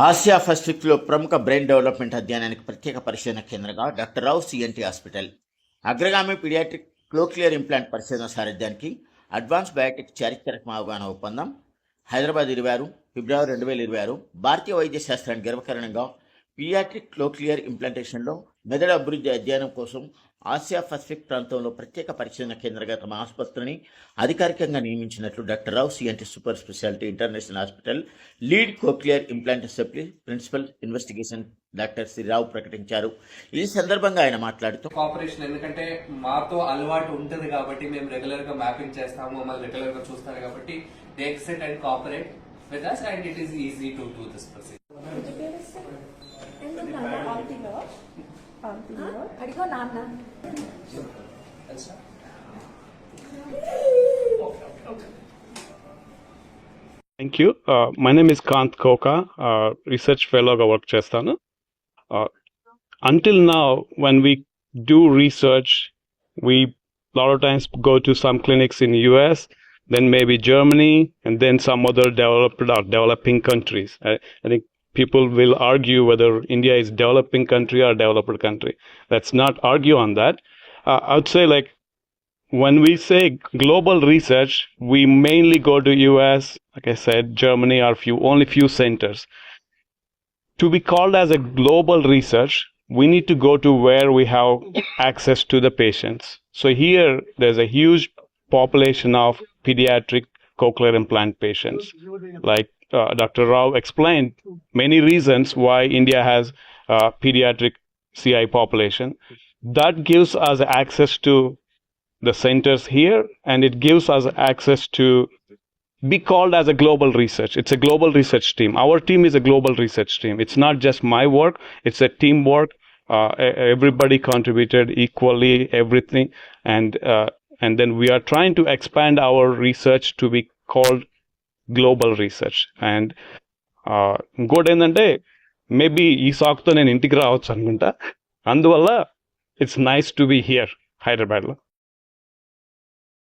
Asia పసిఫిక్లో ప్రముఖ brain development అధ్యయనానికి ప్రత్యేక పరిశోధన కేంద్రంగా డాక్టర్ రావు సిఎన్టీ హాస్పిటల్, అగ్రగామి పీడియాట్రిక్ క్లోక్లియర్ ఇంప్లాంట్ పరిశోధన సారథ్యానికి అడ్వాన్స్ బయోటెక్ చారిత్రక అవగాహన ఒప్పందం, హైదరాబాద్ 26 ఫిబ్రవరి 2026. భారతీయ వైద్య శాస్త్రానికి గర్వకారణంగా పీడియాట్రిక్ క్లోక్లియర్ ఇంప్లాంటేషన్లో మెదడు అభివృద్ధి అధ్యయనం కోసం ఆసియా పసిఫిక్ ప్రాంతంలో ప్రత్యేక పరిశోధన కేంద్రంగా తమ ఆసుపత్రిని అధికారికంగా నియమించినట్లు డాక్టర్ రావు సిఎన్టీ super speciality international hospital lead cochlear implant principal investigation doctor Shri Rao ప్రకటించారు. ఈ సందర్భంగా ఆయన మాట్లాడుతూ, కోఆపరేషన్ ఎందుకంటే మాతో అలవాటు ఉంటుంది కాబట్టి మేము రెగ్యులర్ గా మ్యాపింగ్ చేస్తాము, మమ్మల్ని రెగ్యులర్ గా చూస్తారు కాబట్టి they except and cooperate with us and it is easy to do this procedure. అడిగో నాన్న. Thank you. My name is Kant Koka, research fellow ga work chestanu. Until now, when we do research, we lot of times go to some clinics in US, then maybe Germany, and then some other developed or developing countries. I think people will argue whether India is developing country or developed country. Let's not argue on that. I would say, like, when we say global research, we mainly go to US, like I said, Germany, or only few centers. To be called as a global research, we need to go to where we have access to the patients. So here, there's a huge population of pediatric cochlear implant patients. Like Dr. Rao explained, many reasons why India has pediatric CI population. That gives us access to the centers here, and it gives us access to be called as a global research. It's a global research team. Our team is a global research team. It's not just my work, it's a teamwork. Everybody contributed equally, everything. And then we are trying to expand our research to be called global research. And ఇంకోటి ఏంటంటే, maybe ఈ సాకుతో నేను ఇంటికి రావచ్చు అనుకుంటా. అందువల్ల it's nice to be here హైదరాబాద్లో.